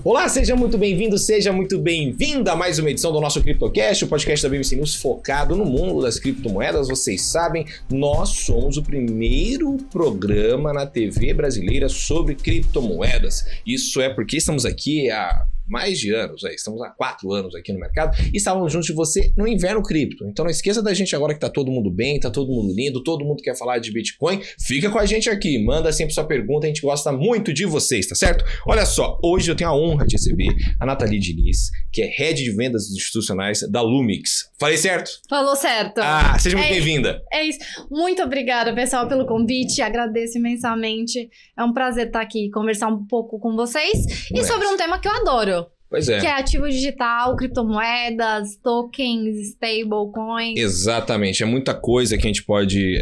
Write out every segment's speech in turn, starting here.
Olá, seja muito bem-vindo, seja muito bem-vinda a mais uma edição do nosso CryptoCast, o podcast da BBC News focado no mundo das criptomoedas. Vocês sabem, nós somos o primeiro programa na TV brasileira sobre criptomoedas. Isso é porque estamos aqui há mais de anos, estamos há 4 anos aqui no mercado e estávamos juntos de você no inverno cripto. Então não esqueça da gente agora que tá todo mundo bem, tá todo mundo lindo, todo mundo quer falar de Bitcoin. Fica com a gente aqui, manda sempre sua pergunta, a gente gosta muito de vocês, tá certo? Olha só, hoje eu tenho a honra de receber a Nathalie Diniz, que é Head de Vendas Institucionais da Lumix. Falei certo? Falou certo. Ah, seja muito bem-vinda. É isso. Muito obrigada, pessoal, pelo convite. Agradeço imensamente. É um prazer estar aqui, conversar um pouco com vocês e sobre um tema que eu adoro. Pois é. Que é ativo digital, criptomoedas, tokens, stablecoins. Exatamente. É muita coisa que a gente pode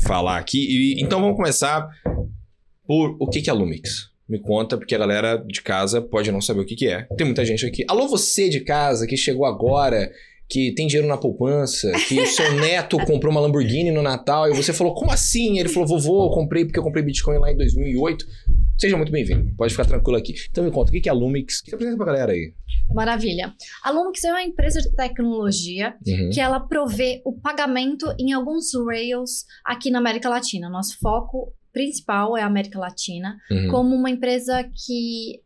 falar aqui. Então vamos começar por o que é a Lumix. Me conta, porque a galera de casa pode não saber o que é. Tem muita gente aqui. Alô, você de casa que chegou agora, que tem dinheiro na poupança, que o seu neto comprou uma Lamborghini no Natal e você falou, como assim? Ele falou, vovô, eu comprei porque eu comprei Bitcoin lá em 2008. Seja muito bem-vindo, pode ficar tranquilo aqui. Então me conta, o que é a Lumix? Você apresenta pra galera aí. Maravilha. A Lumix é uma empresa de tecnologia que ela provê o pagamento em alguns rails aqui na América Latina. Nosso foco principal é a América Latina, como uma empresa que,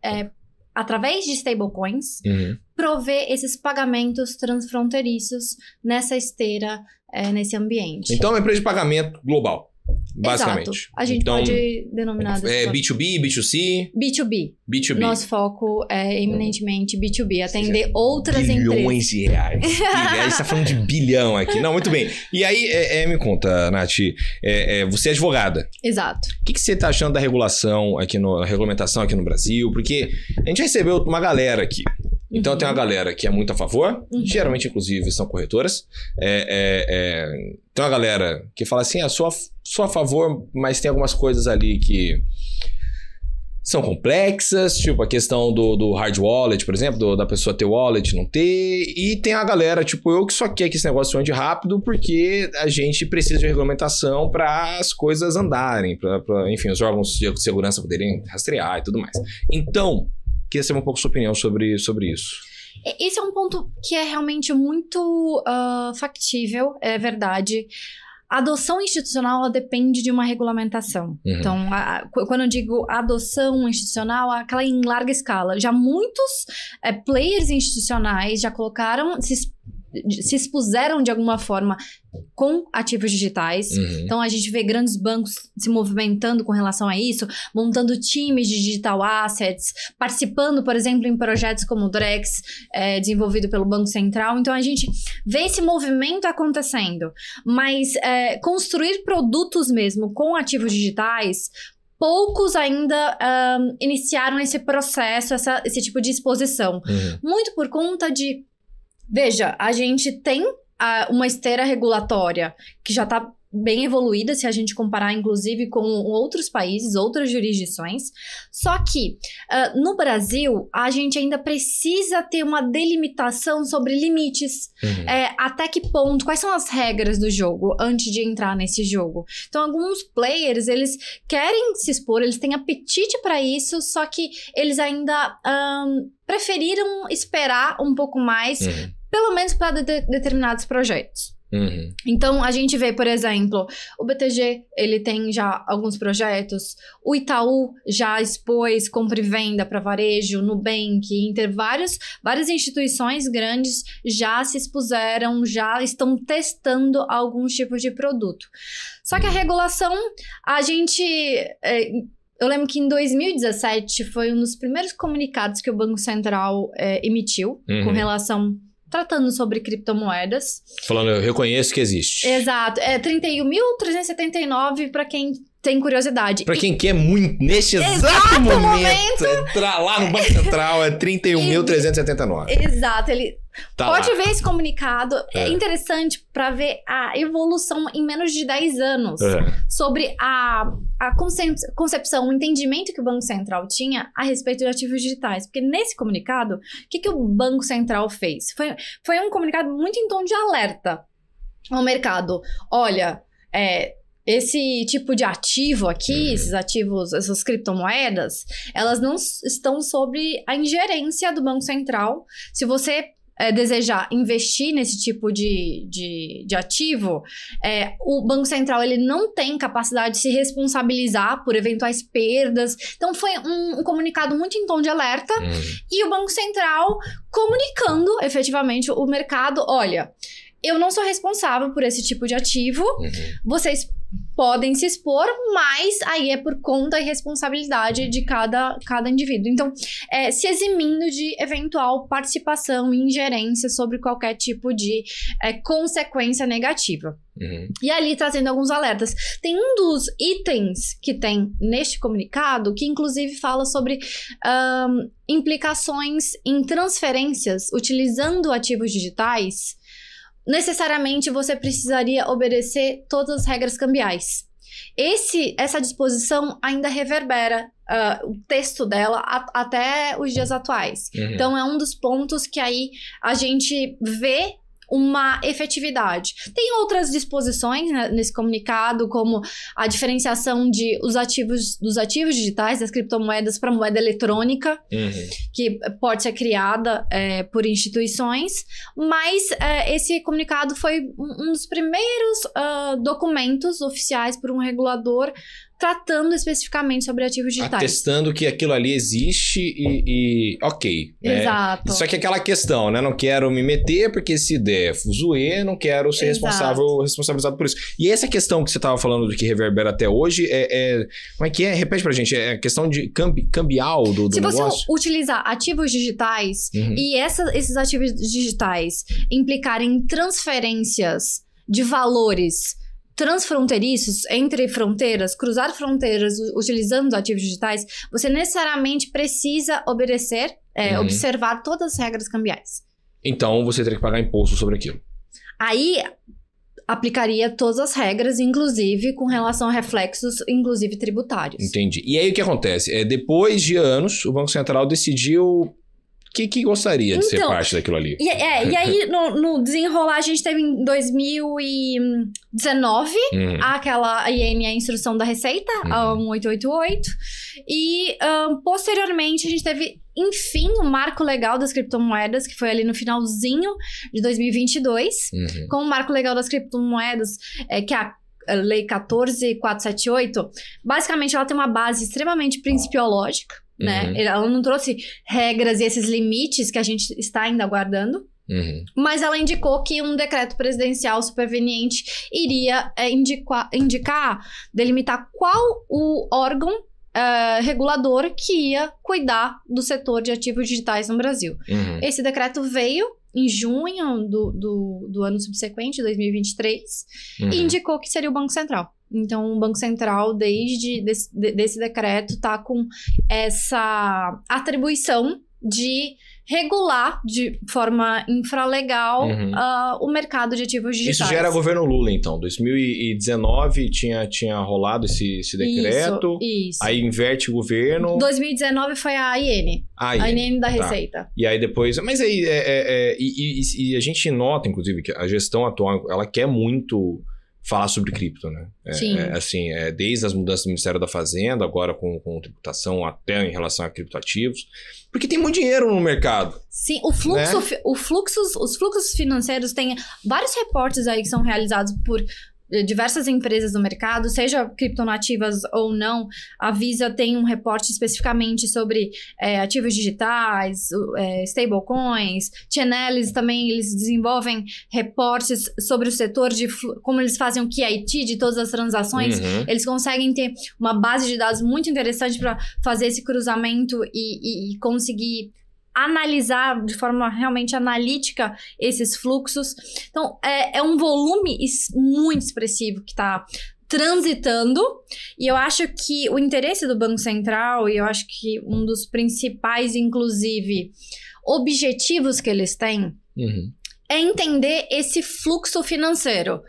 através de stablecoins, provê esses pagamentos transfronteiriços nessa esteira, nesse ambiente. Então é uma empresa de pagamento global. Basicamente. Exato. A gente pode denominar dessa B2B, B2C? B2B. Nosso foco é eminentemente B2B, atender outras bilhões empresas. De reais. A gente tá falando de bilhão aqui. Não, muito bem. E aí, me conta, Nath, você é advogada. Exato. O que você tá achando da regulação aqui a regulamentação aqui no Brasil? Porque a gente recebeu uma galera aqui. Então tem uma galera que é muito a favor, geralmente inclusive são corretoras. Tem uma galera que fala assim, sou a favor, mas tem algumas coisas ali que são complexas, tipo a questão do hard wallet, por exemplo, da pessoa ter wallet, não ter. E tem a galera, tipo eu, que só quer que esse negócio ande rápido porque a gente precisa de regulamentação para as coisas andarem, para enfim, os órgãos de segurança poderem rastrear e tudo mais. Então, queria saber um pouco a sua opinião sobre isso. Esse é um ponto que é realmente muito factível, é verdade. A adoção institucional ela depende de uma regulamentação. Então, quando eu digo adoção institucional, é aquela em larga escala. Já muitos players institucionais já colocaram, se expuseram de alguma forma com ativos digitais. Então, a gente vê grandes bancos se movimentando com relação a isso, montando times de digital assets, participando, por exemplo, em projetos como o Drex, desenvolvido pelo Banco Central. Então, a gente vê esse movimento acontecendo. Mas construir produtos mesmo com ativos digitais, poucos ainda iniciaram esse processo, esse tipo de exposição. Muito por conta de... Veja, a gente tem uma esteira regulatória que já está bem evoluída, se a gente comparar, inclusive, com outros países, outras jurisdições. Só que, no Brasil, a gente ainda precisa ter uma delimitação sobre limites. Até que ponto, quais são as regras do jogo antes de entrar nesse jogo? Então, alguns players, eles querem se expor, eles têm apetite para isso, só que eles ainda preferiram esperar um pouco mais, pelo menos para determinados projetos. Então, a gente vê, por exemplo, o BTG, ele tem já alguns projetos, o Itaú já expôs compra e venda para varejo, Nubank, várias instituições grandes já se expuseram, já estão testando alguns tipos de produto. Só que a regulação, a gente... Eu lembro que em 2017 foi um dos primeiros comunicados que o Banco Central emitiu com relação... Tratando sobre criptomoedas. Falando, eu reconheço que existe. Exato. 31.379 para quem tem curiosidade. Pra quem quer muito, neste exato momento, entrar lá no Banco Central, é 31.379. Exato, ele... Pode lá. ver esse comunicado, é interessante para ver a evolução em menos de 10 anos sobre a concepção, o entendimento que o Banco Central tinha a respeito de ativos digitais. Porque nesse comunicado, o que o Banco Central fez? Foi um comunicado muito em tom de alerta ao mercado. Olha, esse tipo de ativo aqui, esses ativos, essas criptomoedas, elas não estão sob a ingerência do Banco Central. Se você desejar investir nesse tipo de ativo, o Banco Central ele não tem capacidade de se responsabilizar por eventuais perdas. Então, foi um comunicado muito em tom de alerta. E o Banco Central comunicando, efetivamente, o mercado, olha, eu não sou responsável por esse tipo de ativo, vocês podem se expor, mas aí é por conta e responsabilidade de cada indivíduo. Então, se eximindo de eventual participação e ingerência sobre qualquer tipo de consequência negativa. E ali trazendo alguns alertas. Tem um dos itens que tem neste comunicado que inclusive fala sobre implicações em transferências utilizando ativos digitais. Necessariamente você precisaria obedecer todas as regras cambiais. Essa disposição ainda reverbera o texto dela até os dias atuais. Então, é um dos pontos que aí a gente vê uma efetividade. Tem outras disposições, né, nesse comunicado, como a diferenciação dos ativos digitais, das criptomoedas para moeda eletrônica, que pode ser criada por instituições, mas esse comunicado foi um dos primeiros documentos oficiais por um regulador tratando especificamente sobre ativos digitais. Atestando que aquilo ali existe e ok. Exato. Só que aquela questão, né? Não quero me meter porque se der fuzuê, não quero ser responsabilizado por isso. E essa questão que você estava falando do que reverbera até hoje, como é que é? Repete pra gente. É a questão de cambial do negócio? Se você utilizar ativos digitais e esses ativos digitais implicarem transferências de valores transfronteiriços, entre fronteiras, cruzar fronteiras utilizando ativos digitais, você necessariamente precisa obedecer, observar todas as regras cambiais. Então, você teria que pagar imposto sobre aquilo. Aí, aplicaria todas as regras, inclusive com relação a reflexos, inclusive tributários. Entendi. E aí, o que acontece? Depois de anos, o Banco Central decidiu que gostaria de ser parte daquilo ali. E aí, no desenrolar, a gente teve em 2019 aquela IN, a Instrução da Receita, a 1888. E, posteriormente, a gente teve, enfim, o Marco Legal das Criptomoedas, que foi ali no finalzinho de 2022. Com o Marco Legal das Criptomoedas, que é a Lei 14.478, basicamente ela tem uma base extremamente principiológica, né? Ela não trouxe regras e esses limites que a gente está ainda aguardando, mas ela indicou que um decreto presidencial superveniente iria delimitar qual o órgão regulador que ia cuidar do setor de ativos digitais no Brasil. Esse decreto veio em junho do ano subsequente, 2023, e indicou que seria o Banco Central. Então, o Banco Central, desde desse decreto, está com essa atribuição de regular de forma infralegal o mercado de ativos digitais. Isso já era governo Lula, então. 2019 tinha rolado esse decreto. Isso. Aí inverte o governo. 2019 foi a IN. A IN da Receita. E aí depois... Mas aí... E a gente nota, inclusive, que a gestão atual, ela quer muito falar sobre cripto, né? Sim. Desde as mudanças do Ministério da Fazenda, agora com tributação, até em relação a criptoativos. Porque tem muito dinheiro no mercado. Sim, os fluxos financeiros, tem vários reportes aí que são realizados por diversas empresas do mercado, seja criptonativas ou não. A Visa tem um reporte especificamente sobre ativos digitais, stablecoins. Chainalysis também, eles desenvolvem reportes sobre o setor de como eles fazem o KYT de todas as transações. Eles conseguem ter uma base de dados muito interessante para fazer esse cruzamento e conseguir analisar de forma realmente analítica esses fluxos. Então, é um volume muito expressivo que está transitando, e eu acho que o interesse do Banco Central, e eu acho que um dos principais, inclusive, objetivos que eles têm é entender esse fluxo financeiro.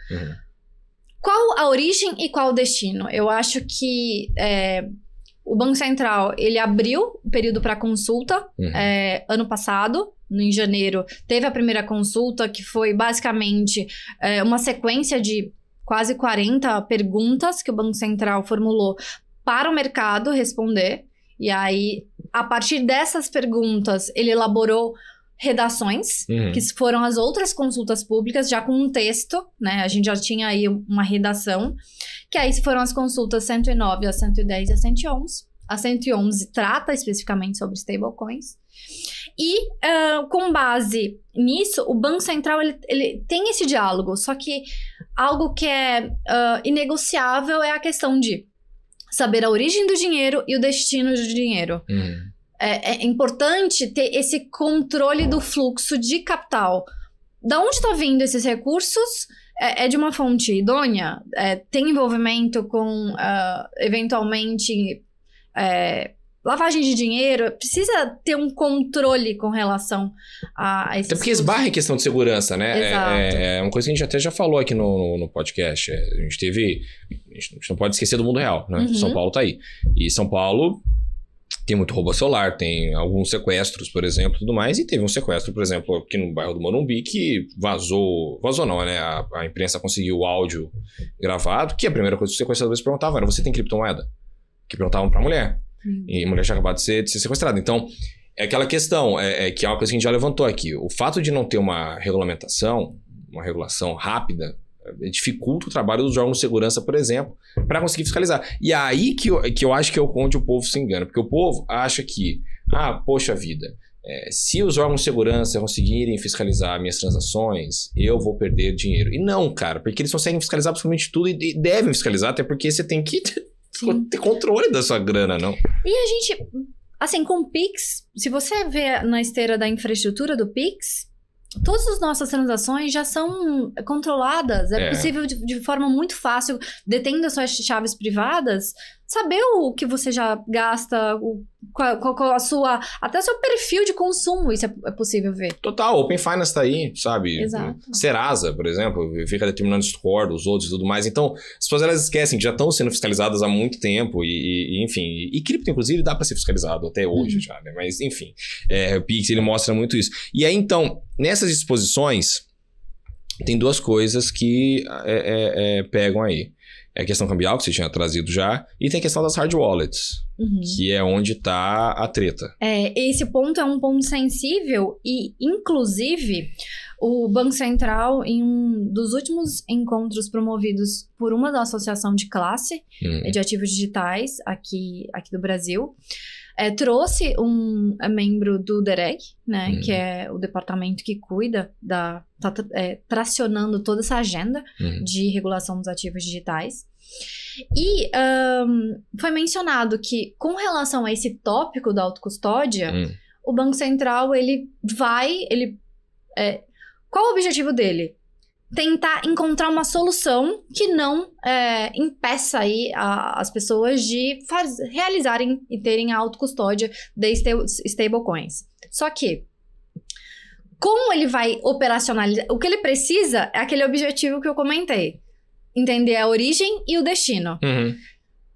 Qual a origem e qual o destino? Eu acho que o Banco Central, ele abriu o período para consulta ano passado, em janeiro, teve a primeira consulta, que foi basicamente uma sequência de quase 40 perguntas que o Banco Central formulou para o mercado responder. E aí, a partir dessas perguntas, ele elaborou redações, que foram as outras consultas públicas, já com um texto, né? A gente já tinha aí uma redação, que aí foram as consultas 109, a 110 e a 111. A 111 trata especificamente sobre stablecoins. E, com base nisso, o Banco Central, ele tem esse diálogo, só que algo que é inegociável é a questão de saber a origem do dinheiro e o destino do dinheiro. É importante ter esse controle do fluxo de capital. Da onde estão vindo esses recursos? É de uma fonte idônea? Tem envolvimento com, eventualmente, lavagem de dinheiro? Precisa ter um controle com relação a esses... Até porque esbarra em questão de segurança, né? Exato. É uma coisa que a gente até já falou aqui no podcast. A gente não pode esquecer do mundo real, né? São Paulo tá aí. E São Paulo tem muito roubo celular, tem alguns sequestros, por exemplo, e tudo mais. E teve um sequestro, por exemplo, aqui no bairro do Morumbi, que vazou não, né? A imprensa conseguiu o áudio gravado, que a primeira coisa que os sequestradores perguntavam era: você tem criptomoeda? Que perguntavam pra mulher. E a mulher tinha acabado de ser sequestrada. Então, é aquela questão, que é uma coisa que a gente já levantou aqui. O fato de não ter uma regulamentação, uma regulação rápida, dificulta o trabalho dos órgãos de segurança, por exemplo, para conseguir fiscalizar. E é aí que eu acho que é onde o povo se engana. Porque o povo acha que, poxa vida, se os órgãos de segurança conseguirem fiscalizar minhas transações, eu vou perder dinheiro. E não, cara, porque eles conseguem fiscalizar absolutamente tudo e devem fiscalizar, até porque você tem que ter controle da sua grana, não? E a gente, assim, com o Pix, se você vê na esteira da infraestrutura do Pix, todas as nossas transações já são controladas. É possível de forma muito fácil, detendo as suas chaves privadas, saber o que você já gasta, qual a sua... Até seu perfil de consumo, isso é possível ver. Total, Open Finance tá aí, sabe? Exato. Serasa, por exemplo, fica determinando o score dos outros e tudo mais. Então, as pessoas elas esquecem que já estão sendo fiscalizadas há muito tempo e enfim. E cripto, inclusive, dá para ser fiscalizado até hoje já, né? Mas, enfim, o Pix, ele mostra muito isso. E aí, então, nessas disposições, tem duas coisas que pegam aí. É a questão cambial, que você tinha trazido já, e tem a questão das hard wallets, que é onde está a treta. Esse ponto é um ponto sensível e, inclusive, o Banco Central, em um dos últimos encontros promovidos por uma da associação de classe de ativos digitais aqui do Brasil, trouxe um membro do DEREG, né, que é o departamento que cuida tracionando toda essa agenda de regulação dos ativos digitais. E foi mencionado que, com relação a esse tópico da autocustódia, o Banco Central, qual o objetivo dele? Tentar encontrar uma solução que não impeça aí as pessoas de realizarem e terem a autocustódia de stablecoins. Só que, como ele vai operacionalizar? O que ele precisa é aquele objetivo que eu comentei. Entender a origem e o destino.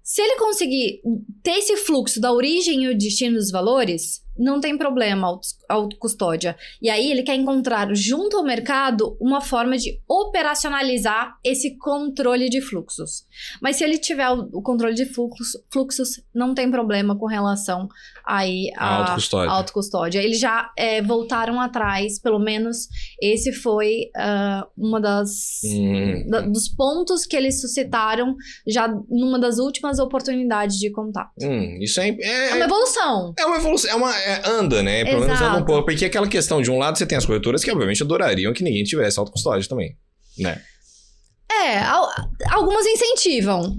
Se ele conseguir ter esse fluxo da origem e o destino dos valores, não tem problema a autocustódia. E aí ele quer encontrar junto ao mercado uma forma de operacionalizar esse controle de fluxos. Mas se ele tiver o controle de fluxos, não tem problema com relação aí à autocustódia. Eles já voltaram atrás, pelo menos esse foi uma dos pontos que eles suscitaram já numa das últimas oportunidades de contato. Isso é uma evolução. É uma evolução, anda, né? Pelo menos anda um pouco. Porque aquela questão, de um lado você tem as corretoras que obviamente adorariam que ninguém tivesse autocustódia também, né? Algumas incentivam,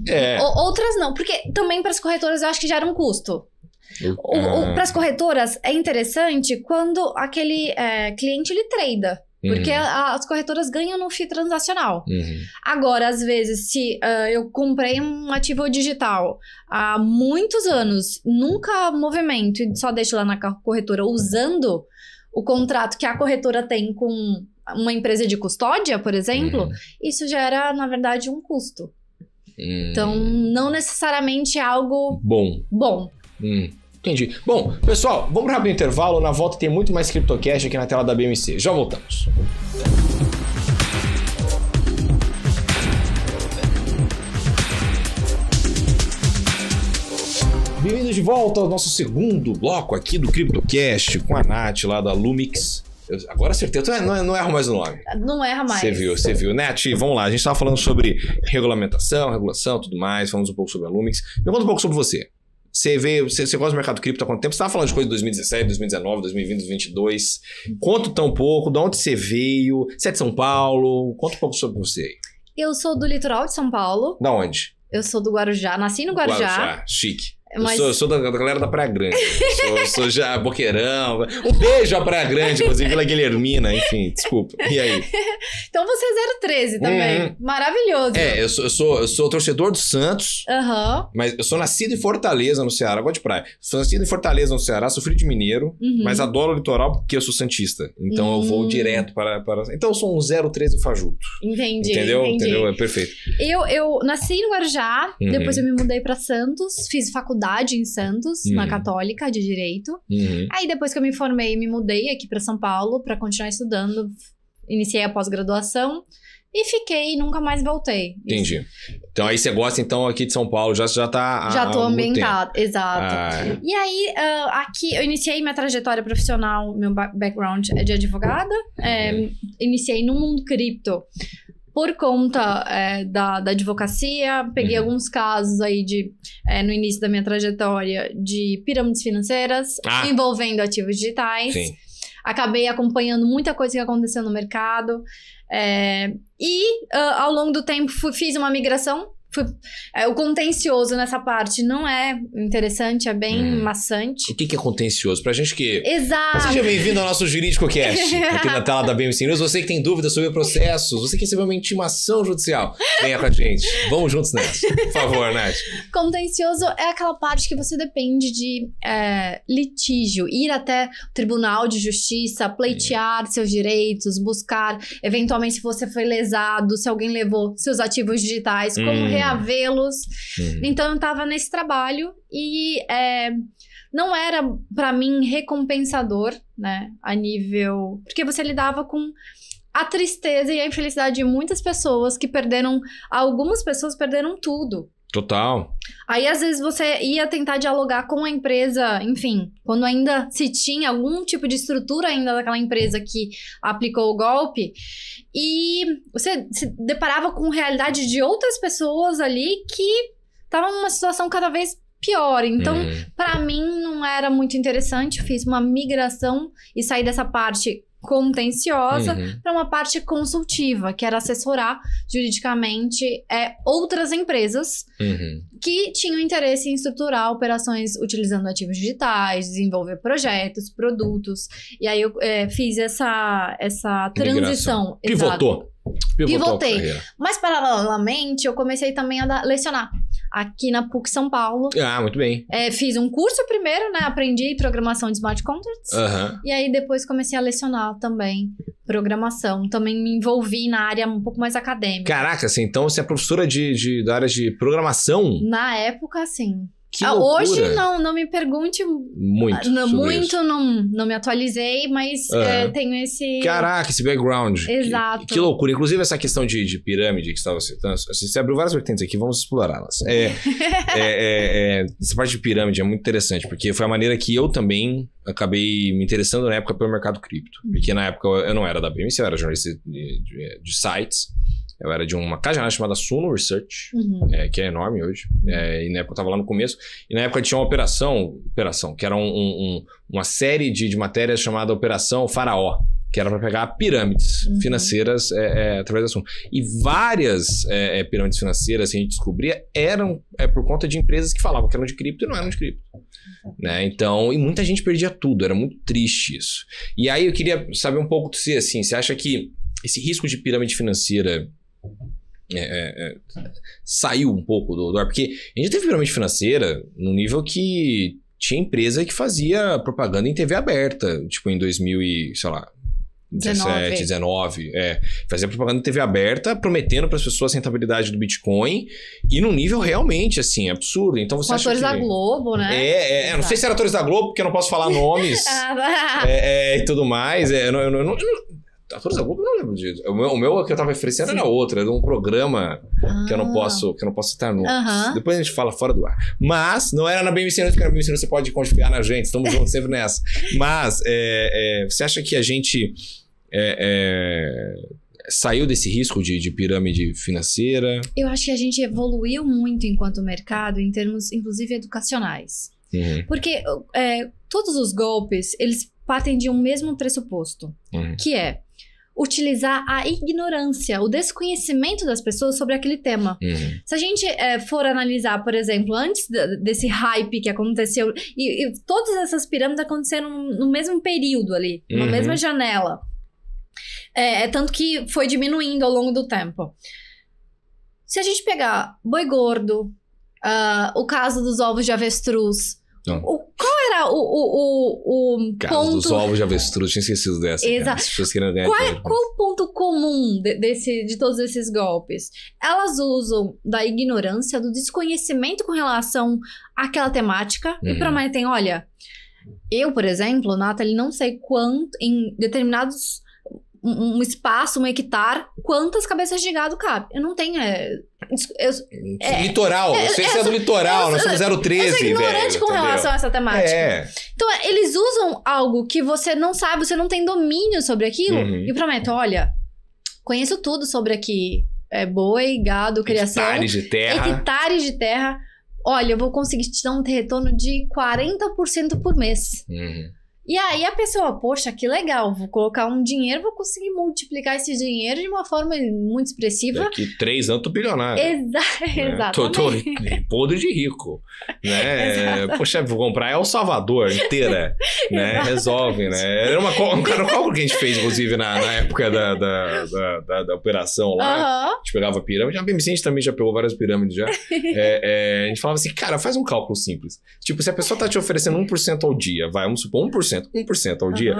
outras não. Porque também para as corretoras eu acho que gera um custo. Para as corretoras é interessante quando aquele cliente ele trada. Porque as corretoras ganham no FII transacional. Agora, às vezes, se eu comprei um ativo digital há muitos anos, nunca movimento e só deixo lá na corretora usando o contrato que a corretora tem com uma empresa de custódia, por exemplo, isso gera, na verdade, um custo. Então, não necessariamente é algo bom. Entendi. Bom, pessoal, vamos para o rápido intervalo. Na volta tem muito mais CryptoCast aqui na tela da BMC. Já voltamos. bem-vindos de volta ao nosso segundo bloco aqui do CryptoCast com a Nath lá da Lumix. Agora acertei, não erro mais o nome. Não erra mais. Você viu. Nath, vamos lá, a gente estava falando sobre regulação, tudo mais, falamos um pouco sobre a Lumix. Me conta um pouco sobre você. Você gosta do mercado cripto há quanto tempo? Você estava falando de coisa de 2017, 2019, 2020, 2022. Conta tão pouco, de onde você veio, você é de São Paulo, conta um pouco sobre você aí. Eu sou do litoral de São Paulo. Da onde? Eu sou do Guarujá, nasci no Guarujá. Chique. Mas... Eu sou da galera da Praia Grande. sou já Boqueirão. Um beijo à Praia Grande, inclusive, Vila Guilhermina, enfim, desculpa. E aí? Então você é 013 também. Maravilhoso. Eu sou torcedor do Santos, mas eu sou nascido em Fortaleza, no Ceará. Gosto de praia. Sou nascido em Fortaleza, no Ceará, sou filho de mineiro, mas adoro o litoral porque eu sou santista. Então eu vou direto para... Então eu sou um 013 fajuto. Entendeu? É perfeito. Eu nasci no Guarujá, depois eu me mudei para Santos, fiz faculdade em Santos, na Católica, de Direito. Aí depois que eu me formei, me mudei aqui para São Paulo para continuar estudando. Iniciei a pós-graduação e fiquei e nunca mais voltei. Entendi. Então aí você gosta então aqui de São Paulo, já tá... Já tô ambientada, exato. E aí, aqui eu iniciei minha trajetória profissional, meu background é de advogada. Iniciei no mundo cripto. Por conta da advocacia, peguei alguns casos aí no início da minha trajetória de pirâmides financeiras envolvendo ativos digitais. Sim. Acabei acompanhando muita coisa que aconteceu no mercado. Ao longo do tempo fiz uma migração. O contencioso nessa parte não é interessante, é bem maçante. O que é contencioso? Pra gente que... Exato. Seja bem-vindo ao nosso Jurídico Cast, aqui na tela da BMC News. Você que tem dúvidas sobre processos, você que recebeu uma intimação judicial, venha com a gente. Vamos juntos nessa. Por favor, Nath. Contencioso é aquela parte que você depende de litígio, ir até o Tribunal de Justiça, pleitear seus direitos, buscar, eventualmente, se você foi lesado, se alguém levou seus ativos digitais, como reavê-los. Então eu tava nesse trabalho e não era pra mim recompensador, né, a nível... Porque você lidava com a tristeza e a infelicidade de muitas pessoas que algumas pessoas perderam tudo. Total. Aí, às vezes, você ia tentar dialogar com a empresa, enfim, quando ainda se tinha algum tipo de estrutura ainda daquela empresa que aplicou o golpe, e você se deparava com realidade de outras pessoas ali que estavam numa situação cada vez pior. Então, pra mim, não era muito interessante. Eu fiz uma migração e saí dessa parte contenciosa para uma parte consultiva, que era assessorar juridicamente outras empresas que tinham interesse em estruturar operações utilizando ativos digitais, desenvolver projetos, produtos. E aí eu fiz essa transição. Pivotei. Mas paralelamente eu comecei também a lecionar aqui na PUC São Paulo. Muito bem. Fiz um curso primeiro, né? Aprendi programação de smart contracts. E aí depois comecei a lecionar também programação. Também me envolvi na área um pouco mais acadêmica. Caraca, assim, então você é professora da área de programação? Na época, sim. Que loucura. Hoje não me pergunte muito. Não me atualizei, mas tenho esse... Caraca, esse background. Exato. Que loucura. Inclusive essa questão de pirâmide que você estava citando, você abriu várias vertentes aqui, vamos explorá-las. Essa parte de pirâmide é muito interessante, porque foi a maneira que eu também acabei me interessando na época pelo mercado cripto. Porque na época eu não era da BMC, eu era jornalista de sites. Eu era de uma casa chamada Suno Research, que é enorme hoje. E na época eu estava lá no começo. E na época tinha uma operação que era uma série de matérias chamada Operação Faraó, que era para pegar pirâmides financeiras através da Suno. E várias pirâmides financeiras que a gente descobria eram por conta de empresas que falavam que eram de cripto e não eram de cripto. Né? Então, e muita gente perdia tudo, era muito triste isso. E aí eu queria saber um pouco de você, assim, você acha que esse risco de pirâmide financeira saiu um pouco do ar? Porque a gente teve pirâmide financeira no nível que tinha empresa que fazia propaganda em TV aberta, tipo em 2017, 19, fazia propaganda em TV aberta, prometendo para as pessoas a rentabilidade do Bitcoin, e num nível realmente, assim, absurdo. Então você acha atores da Globo, né? Não sei se era atores da Globo, porque eu não posso falar nomes e tudo mais. Atores da Globo eu não lembro disso. O meu que eu tava oferecendo era outro, era um programa que eu não posso citar no. Depois a gente fala fora do ar. Mas não era na BMC, porque na BMC você pode confiar na gente, estamos juntos sempre nessa. Mas você acha que a gente saiu desse risco de pirâmide financeira? Eu acho que a gente evoluiu muito enquanto mercado em termos, inclusive, educacionais. Porque todos os golpes, eles partem de um mesmo pressuposto, que é utilizar a ignorância, o desconhecimento das pessoas sobre aquele tema. Se a gente for analisar, por exemplo, antes desse hype que aconteceu, e todas essas pirâmides aconteceram no mesmo período ali, na mesma janela. Tanto que foi diminuindo ao longo do tempo. Se a gente pegar Boi Gordo, o caso dos ovos de avestruz, qual era o caso ponto... dos ovos de avestruz, tinha esquecido dessa. Exato. As pessoas querendo ganhar qual o ponto comum de todos esses golpes? Elas usam da ignorância, do desconhecimento com relação àquela temática e prometem, olha, eu, por exemplo, Nathalie, não sei quanto, em determinados... um espaço, um hectare, quantas cabeças de gado cabe? Eu não tenho... litoral, eu sei que é do litoral, nós somos 013, eu sou ignorante com relação a essa temática. Então, eles usam algo que você não sabe, você não tem domínio sobre aquilo, e prometem, olha, conheço tudo sobre aqui, boi, gado, criação... Hectares de terra. Olha, eu vou conseguir te dar um retorno de 40% por mês. E aí a pessoa, poxa, que legal, vou colocar um dinheiro, vou conseguir multiplicar esse dinheiro de uma forma muito expressiva. Daqui 3 anos tô bilionário. Exatamente. Tô podre de rico, né? Poxa, vou comprar El Salvador inteira, né? Resolve, né? Era um cálculo que a gente fez, inclusive, na época da operação lá. A gente pegava pirâmide, a BMC a gente também já pegou várias pirâmides já. A gente falava assim, cara, faz um cálculo simples. Tipo, se a pessoa tá te oferecendo 1% ao dia, vamos supor, 1% ao dia.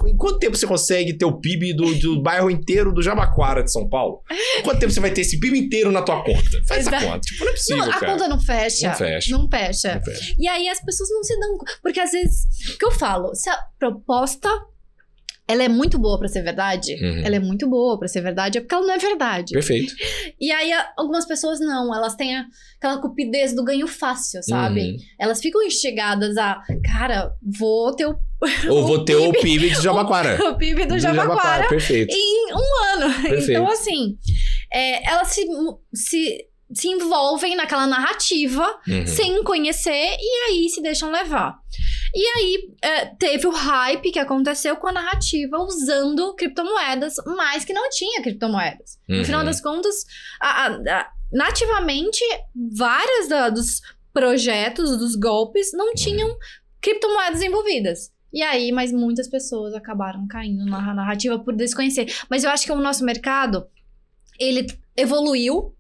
Em quanto tempo você consegue ter o PIB do bairro inteiro do Jabaquara de São Paulo? Em quanto tempo você vai ter esse PIB inteiro na tua conta? Faz essa conta. Tipo, não é possível, cara. A conta não fecha. Não fecha. E aí as pessoas não se dão... Porque às vezes... O que eu falo? Se a proposta... ela é muito boa pra ser verdade. Ela é muito boa pra ser verdade, é porque ela não é verdade. Perfeito. E aí, algumas pessoas não. Elas têm aquela cupidez do ganho fácil, sabe? Elas ficam instigadas a... Cara, vou ter o... Ou vou ter o PIB do Jabaquara. O PIB do Jabaquara. Perfeito. Em um ano. Perfeito. Então, assim... elas se envolvem naquela narrativa sem conhecer e aí se deixam levar. E aí, teve o hype que aconteceu com a narrativa usando criptomoedas, mas que não tinha criptomoedas. No final das contas, nativamente, várias dos projetos, dos golpes, não tinham criptomoedas envolvidas. E aí, mas muitas pessoas acabaram caindo na narrativa por desconhecer. Mas eu acho que o nosso mercado, ele evoluiu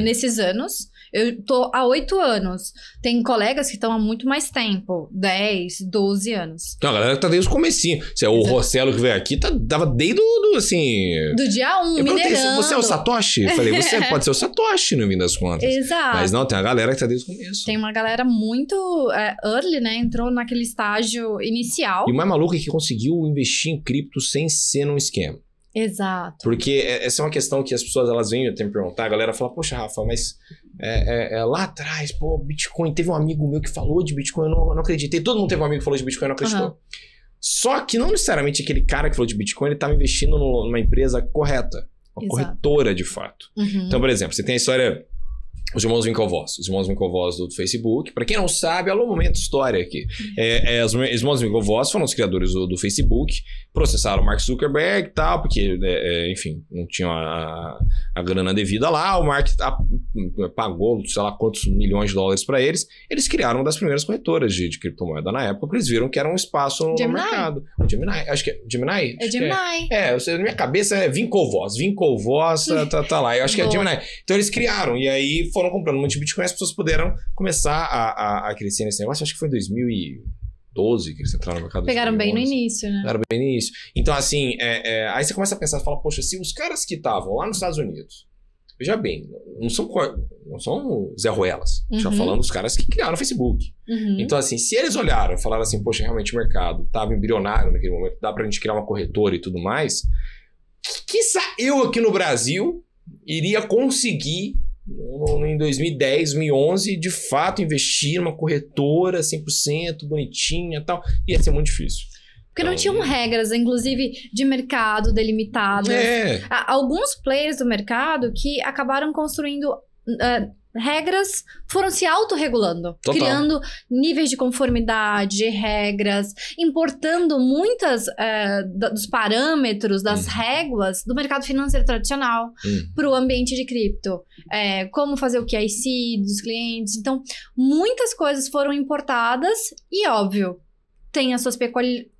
nesses anos. Eu tô há 8 anos. Tem colegas que estão há muito mais tempo. 10, 12 anos. Então, a galera tá desde o comecinho. O Rossello que veio aqui tava desde assim... do dia 1, minerando. Você é o Satoshi? Eu falei, você pode ser o Satoshi no fim das contas. Exato. Mas não, tem a galera que tá desde o começo. Tem uma galera muito early, né? Entrou naquele estágio inicial. E o mais maluco é que conseguiu investir em cripto sem ser num esquema. Exato. Porque essa é uma questão que as pessoas elas vêm até me perguntar, a galera fala, poxa, Rafa, mas lá atrás, Bitcoin, teve um amigo meu que falou de Bitcoin, eu não acreditei. Todo mundo teve um amigo que falou de Bitcoin e não acreditou. Só que não necessariamente aquele cara que falou de Bitcoin, ele estava investindo numa empresa correta, uma corretora de fato. Então, por exemplo, você tem a história... Os irmãos Winklevoss do Facebook. Pra quem não sabe, alô, momento história aqui. Os irmãos Winklevoss foram os criadores do Facebook, processaram o Mark Zuckerberg e tal, porque, enfim, não tinham a grana devida lá. O Mark pagou, sei lá quantos milhões de dólares pra eles. Eles criaram uma das primeiras corretoras de criptomoeda na época, porque eles viram que era um espaço no mercado. O Gemini, acho que é Gemini? Gemini. Na minha cabeça é Winklevoss. Winklevoss tá lá. Eu acho que é Gemini. Então eles criaram, e aí foram comprando um monte de Bitcoin, as pessoas puderam começar a crescer nesse negócio. Acho que foi em 2012 que eles entraram no mercado. Pegaram bem no início, né? Pegaram bem no início. Então, assim, aí você começa a pensar, fala, poxa, se os caras que estavam lá nos Estados Unidos, veja bem, não são Zé Ruelas, já falando dos caras que criaram o Facebook. Então, assim, se eles olharam e falaram assim, poxa, realmente o mercado estava embrionário naquele momento, dá pra gente criar uma corretora e tudo mais, Quizá eu aqui no Brasil iria conseguir, em 2010, 2011, de fato investir numa corretora 100%, bonitinha e tal. Ia ser muito difícil. Porque não tinham regras, inclusive, de mercado delimitadas. Alguns players do mercado que acabaram construindo regras, foram se autorregulando. Total. Criando níveis de conformidade, regras, importando muitas dos parâmetros, das réguas do mercado financeiro tradicional para o ambiente de cripto. Como fazer o KYC dos clientes. Então, muitas coisas foram importadas e, óbvio, tem as suas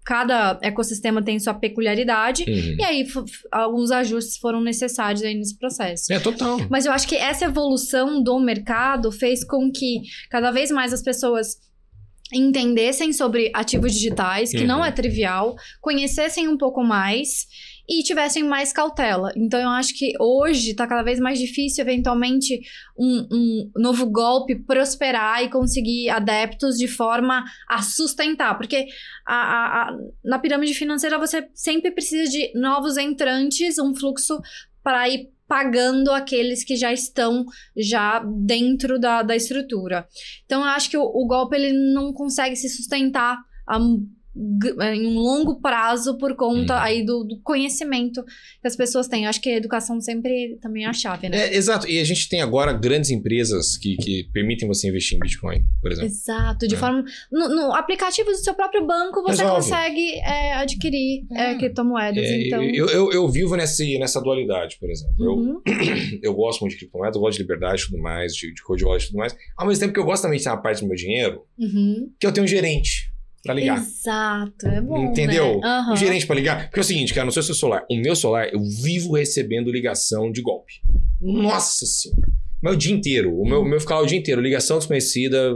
cada ecossistema tem sua peculiaridade, e aí alguns ajustes foram necessários aí nesse processo. Total. Mas eu acho que essa evolução do mercado fez com que cada vez mais as pessoas entendessem sobre ativos digitais, que não é trivial, conhecessem um pouco mais e tivessem mais cautela. Então, eu acho que hoje está cada vez mais difícil, eventualmente, um novo golpe prosperar e conseguir adeptos de forma a sustentar. Porque na pirâmide financeira, você sempre precisa de novos entrantes, um fluxo para ir pagando aqueles que já estão dentro da estrutura. Então, eu acho que o golpe ele não consegue se sustentar em um longo prazo por conta aí do conhecimento que as pessoas têm. Eu acho que a educação sempre também é a chave, né? Exato. E a gente tem agora grandes empresas que permitem você investir em Bitcoin, por exemplo. Exato. De forma... No aplicativo do seu próprio banco, você consegue adquirir criptomoedas. Então... Eu vivo nessa dualidade, por exemplo. Eu gosto muito de criptomoedas, eu gosto de liberdade e tudo mais, de cold wallet e tudo mais. Ao mesmo tempo que eu gosto também de ter uma parte do meu dinheiro que eu tenho um gerente pra ligar. Exato, é bom, entendeu? Né? Um gerente pra ligar. Porque é o seguinte, cara, não sei o seu celular. O meu celular, eu vivo recebendo ligação de golpe. Nossa senhora. Mas o dia inteiro. O meu ficava o dia inteiro. Ligação desconhecida,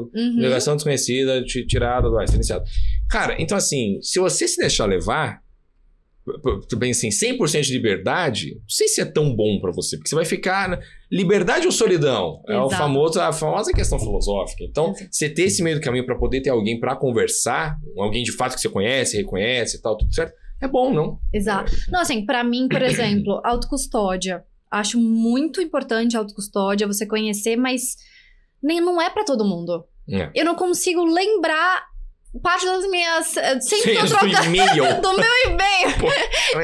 tirada do silenciado. Cara, então assim, se você se deixar levar, bem assim, 100% de liberdade, não sei se é tão bom pra você, porque você vai ficar... Liberdade ou solidão? Exato. A famosa questão filosófica. Então, você ter esse meio do caminho pra poder ter alguém pra conversar, alguém de fato que você conhece, reconhece e tal, tudo certo, é bom, não? Exato. Não, assim, pra mim, por exemplo, autocustódia. Acho muito importante a autocustódia, você conhecer, mas não é pra todo mundo. Eu não consigo lembrar parte das minhas... Sempre tô trocando do meu e-mail. Pô,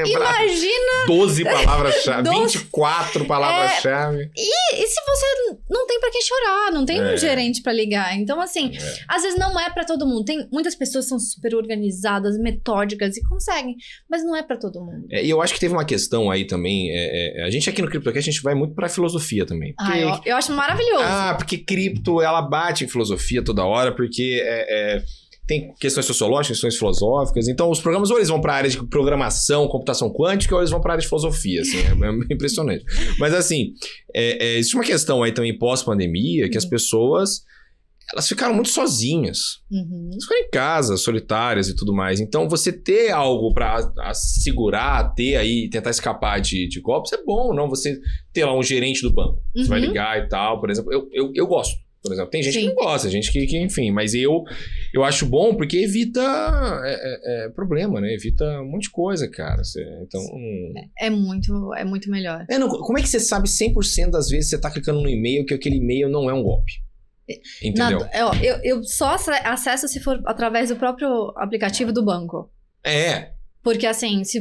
imagina... 12 palavras-chave, 24 palavras-chave. E se você não tem pra quem chorar, não tem um gerente pra ligar. Então, assim, às vezes não é pra todo mundo. Tem muitas pessoas que são super organizadas, metódicas e conseguem, mas não é pra todo mundo. E eu acho que teve uma questão aí também. A gente aqui no CryptoCast, a gente vai muito pra filosofia também. Porque, eu acho maravilhoso. Porque cripto, ela bate em filosofia toda hora, porque... Tem questões sociológicas, questões filosóficas. Então, os programas ou eles vão para a área de programação, computação quântica, ou eles vão para a área de filosofia. Assim, é impressionante. Mas, assim, existe uma questão aí também pós-pandemia que as pessoas, elas ficaram muito sozinhas. Elas ficaram em casa, solitárias e tudo mais. Então, você ter algo para segurar, ter aí, tentar escapar de golpes é bom, não? Você ter lá um gerente do banco. Você vai ligar e tal, por exemplo. Eu gosto. Por exemplo, tem gente que não gosta, gente que enfim, mas eu acho bom porque evita problema, né? Evita um monte de coisa, cara. Então... É muito melhor. Como é que você sabe 100% das vezes que você tá clicando no e-mail que aquele e-mail não é um golpe? Entendeu? Eu só acesso se for através do próprio aplicativo do banco. Porque assim, se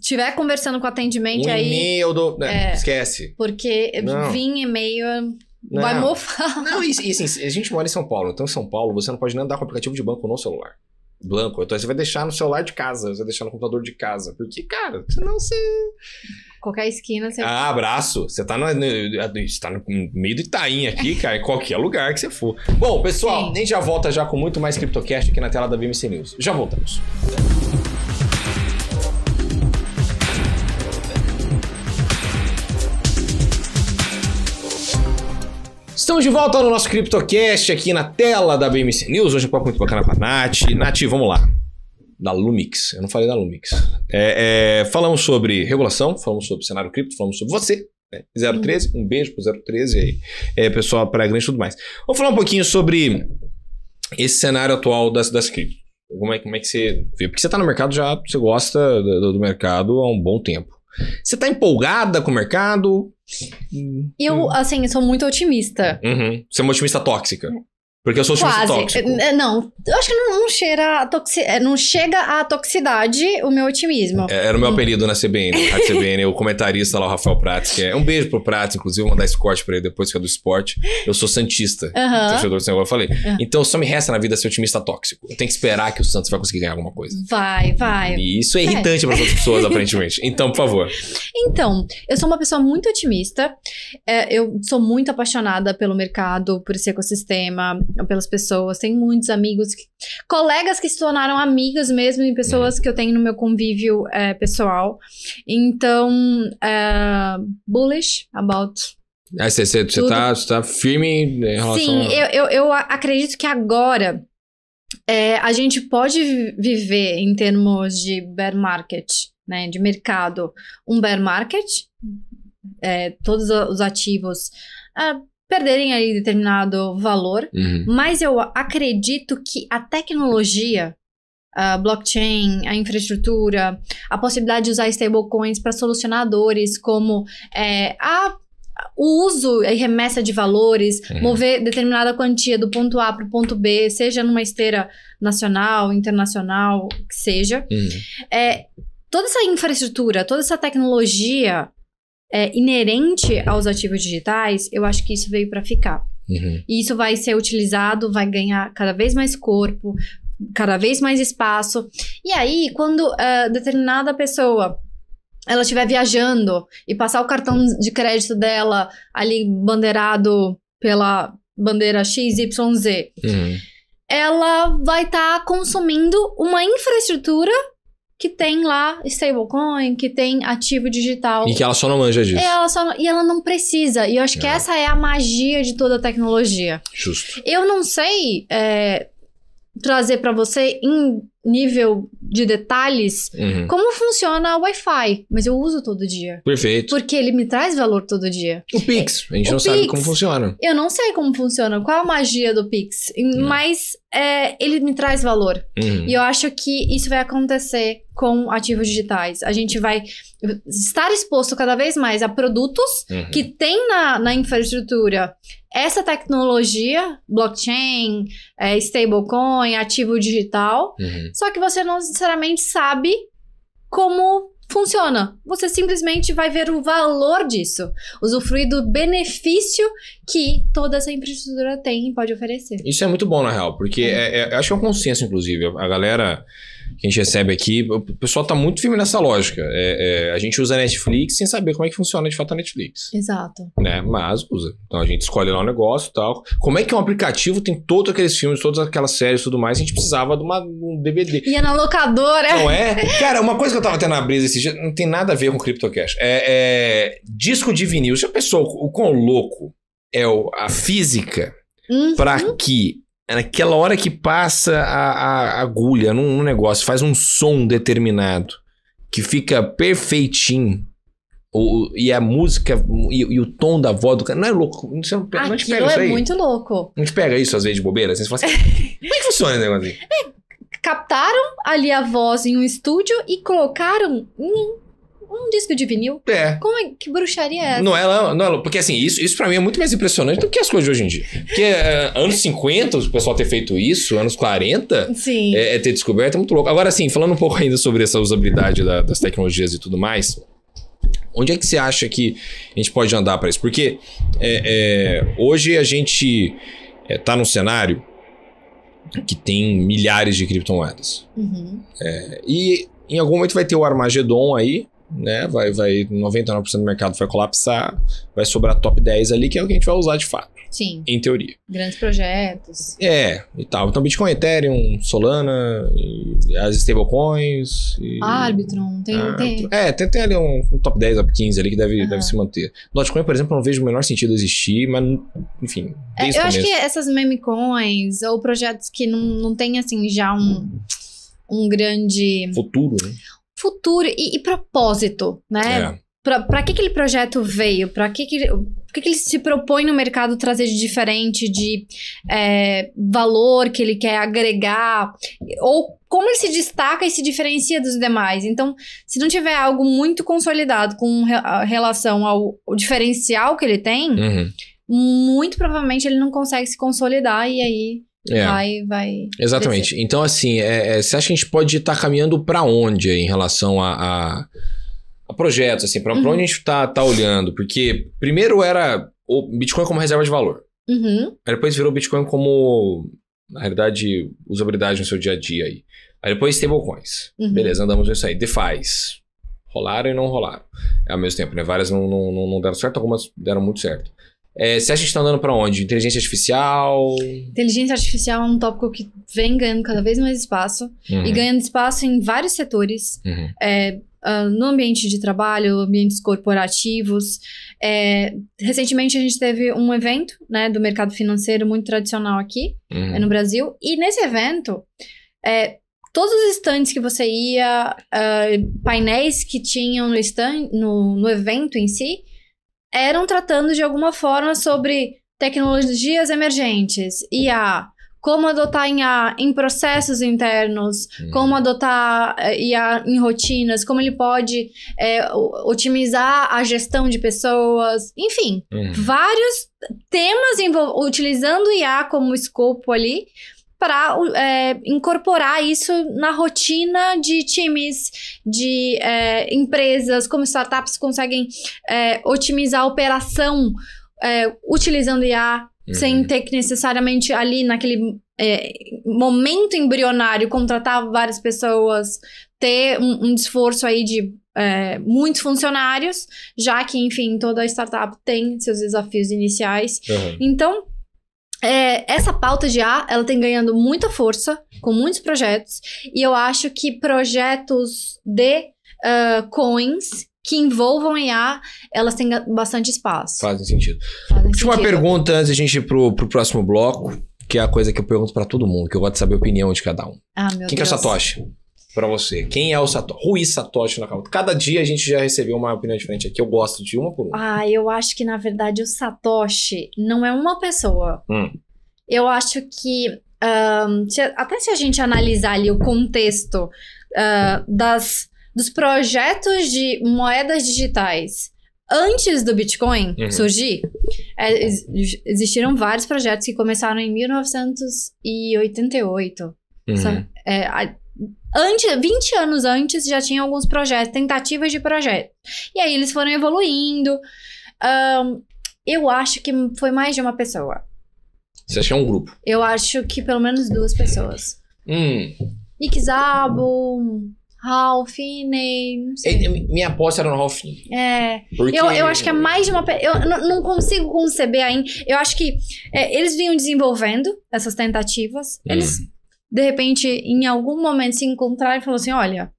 tiver conversando com o atendimento aí... e-mail esquece. Porque vir e-mail... Vai mofar. Não, e assim, a gente mora em São Paulo. Então, em São Paulo, você não pode nem andar com o aplicativo de banco no celular. Então, você vai deixar no celular de casa. Você vai deixar no computador de casa. Porque, cara, senão você... Qualquer esquina você... abraço. Você tá no meio do Itaim aqui, cara. Em qualquer lugar que você for. Bom, pessoal, a gente já volta já com muito mais CryptoCast aqui na tela da BMC News. Já voltamos. Estamos de volta no nosso CryptoCast aqui na tela da BMC News. Hoje é um papo muito bacana com a Nath. Nath, vamos lá. Da Lumix. Eu não falei da Lumix. Falamos sobre regulação, falamos sobre cenário cripto, falamos sobre você. 013, um beijo pro 013 aí. Pessoal, para grande e tudo mais. Vamos falar um pouquinho sobre esse cenário atual das criptos. Como é que você vê? Porque você tá no mercado já, você gosta do mercado há um bom tempo. Você tá empolgada com o mercado? Eu, assim, sou muito otimista. Você é uma otimista tóxica. Porque eu sou otimista tóxico. Não, eu acho que não chega à toxicidade o meu otimismo. Era o meu apelido na CBN, a CBN, o comentarista lá, o Rafael Prats, que é um beijo pro Prats, inclusive, vou mandar esse corte pra ele depois, que é do esporte. Eu sou santista, torcedor do Santos, eu falei. Então, só me resta na vida ser otimista tóxico. Eu tenho que esperar que o Santos vai conseguir ganhar alguma coisa. Vai. E isso é irritante para outras pessoas, aparentemente. Então, por favor. Então, eu sou uma pessoa muito otimista. Eu sou muito apaixonada pelo mercado, por esse ecossistema, pelas pessoas. Tenho muitos amigos, colegas que se tornaram amigos mesmo, e pessoas que eu tenho no meu convívio pessoal. Então, bullish about... Você tá firme em relação... Sim, eu acredito que agora a gente pode viver em termos de bear market, né, de mercado, um bear market, todos os ativos perderem aí determinado valor, mas eu acredito que a tecnologia, a blockchain, a infraestrutura, a possibilidade de usar stablecoins para solucionar dores como o uso e remessa de valores, mover determinada quantia do ponto A para o ponto B, seja numa esteira nacional, internacional, que seja. Toda essa infraestrutura, toda essa tecnologia inerente aos ativos digitais, eu acho que isso veio para ficar. E isso vai ser utilizado, vai ganhar cada vez mais corpo, cada vez mais espaço. E aí, quando determinada pessoa ela estiver viajando e passar o cartão de crédito dela ali bandeirado pela bandeira XYZ, ela vai estar consumindo uma infraestrutura que tem lá stablecoin, que tem ativo digital. E que ela só não manja disso. E ela não precisa. E eu acho que essa é a magia de toda a tecnologia. Justo. Eu não sei trazer para você em nível de detalhes como funciona o Wi-Fi, mas eu uso todo dia. Perfeito. Porque ele me traz valor todo dia. O Pix, a gente não sabe como funciona. Eu não sei como funciona, qual a magia do Pix, mas ele me traz valor. E eu acho que isso vai acontecer com ativos digitais. A gente vai estar exposto cada vez mais a produtos que tem na infraestrutura essa tecnologia, blockchain, stablecoin, ativo digital, só que você não necessariamente sabe como funciona. Você simplesmente vai ver o valor disso, usufruir do benefício que toda essa infraestrutura tem e pode oferecer. Isso é muito bom, na real, porque acho que é um consenso, inclusive. A galera que a gente recebe aqui, o pessoal tá muito firme nessa lógica. A gente usa a Netflix sem saber como é que funciona de fato a Netflix. Exato. Né? Mas usa. Então a gente escolhe lá um negócio e tal. Como é que um aplicativo tem todos aqueles filmes, todas aquelas séries e tudo mais, a gente precisava de um DVD. Ia na locadora. Não é? Cara, uma coisa que eu tava tendo na brisa esse dia, não tem nada a ver com CryptoCash. Disco de vinil. Já pensou o quão louco é a física pra que naquela hora que passa a agulha num negócio, faz um som determinado que fica perfeitinho, e a música e o tom da voz do cara, não é louco? Você não pega isso aí? É muito louco. A gente pega isso às vezes de bobeira, assim, você fala assim, como é que funciona esse negócio aí? Captaram ali a voz em um estúdio e colocaram um disco de vinil. Que bruxaria é essa? Não é, porque assim, isso pra mim é muito mais impressionante do que as coisas de hoje em dia. Porque anos 50, o pessoal ter feito isso, anos 40, sim. Ter descoberto é muito louco. Agora, assim, falando um pouco ainda sobre essa usabilidade das tecnologias e tudo mais, onde é que você acha que a gente pode andar pra isso? Porque hoje a gente tá num cenário que tem milhares de criptomoedas. E em algum momento vai ter o Armagedon aí, né? Vai 99% do mercado vai colapsar, vai sobrar top 10 ali, que é o que a gente vai usar de fato. Sim. Em teoria. Grandes projetos. E tal. Então, Bitcoin, Ethereum, Solana, as stablecoins. Arbitrum, tem. Tem ali um top 10, top 15 ali que deve se manter. Dogecoin, por exemplo, eu não vejo o menor sentido existir, mas, enfim. Eu acho que essas meme coins ou projetos que não tem, assim, já um grande futuro, né? Futuro e propósito, né? Pra que aquele projeto veio? Pra que ele se propõe no mercado trazer de diferente, de valor que ele quer agregar? Ou como ele se destaca e se diferencia dos demais. Então, se não tiver algo muito consolidado com relação ao diferencial que ele tem, muito provavelmente ele não consegue se consolidar e aí vai... Exatamente. Crescer. Então, assim, você acha que a gente pode estar caminhando para onde aí, em relação a projetos, assim, para onde a gente tá olhando? Porque primeiro era o Bitcoin como reserva de valor. Aí depois virou Bitcoin como, na realidade, usabilidade no seu dia a dia aí. Aí depois stablecoins. Beleza, andamos nisso aí. DeFis. Rolaram e não rolaram. Ao mesmo tempo, né? Várias não deram certo, algumas deram muito certo. Você acha que a gente tá andando pra onde? Inteligência artificial? Inteligência artificial é um tópico que vem ganhando cada vez mais espaço. E ganhando espaço em vários setores. No ambiente de trabalho, ambientes corporativos. Recentemente a gente teve um evento, né, do mercado financeiro muito tradicional aqui no Brasil. E nesse evento, todos os stands que você ia, painéis que tinham no evento em si, eram tratando de alguma forma sobre tecnologias emergentes, IA, como adotar IA em processos internos, como adotar IA em rotinas, como ele pode otimizar a gestão de pessoas, enfim, vários temas utilizando IA como escopo ali, para incorporar isso na rotina de times, de empresas, como startups conseguem otimizar a operação utilizando IA, sem ter que necessariamente ali naquele momento embrionário contratar várias pessoas, ter um esforço aí de muitos funcionários, já que, enfim, toda startup tem seus desafios iniciais. Então, essa pauta de IA, ela tem ganhando muita força com muitos projetos, e eu acho que projetos de coins que envolvam IA, elas têm bastante espaço. Fazem sentido. Última pergunta antes de a gente ir pro próximo bloco, que é a coisa que eu pergunto pra todo mundo, que eu gosto de saber a opinião de cada um. Quem que é o Satoshi? Pra você. Quem é o Satoshi? Rui Satoshi Nakamoto. Cada dia a gente já recebeu uma opinião diferente aqui. Eu gosto de uma por uma. Eu acho que, na verdade, o Satoshi não é uma pessoa. Eu acho que, até se a gente analisar ali o contexto dos projetos de moedas digitais antes do Bitcoin surgir, existiram vários projetos que começaram em 1988. 20 anos antes já tinha alguns projetos, tentativas de projeto. E aí eles foram evoluindo. Eu acho que foi mais de uma pessoa. Você acha que é um grupo? Eu acho que pelo menos 2 pessoas. Nick Szabo, Ralph Finney, não sei. Minha aposta era no Ralph Finney. Porque... Eu acho que é mais de uma... Eu não consigo conceber ainda. Eu acho que eles vinham desenvolvendo essas tentativas. Eles, de repente, em algum momento se encontraram e falaram assim, olha,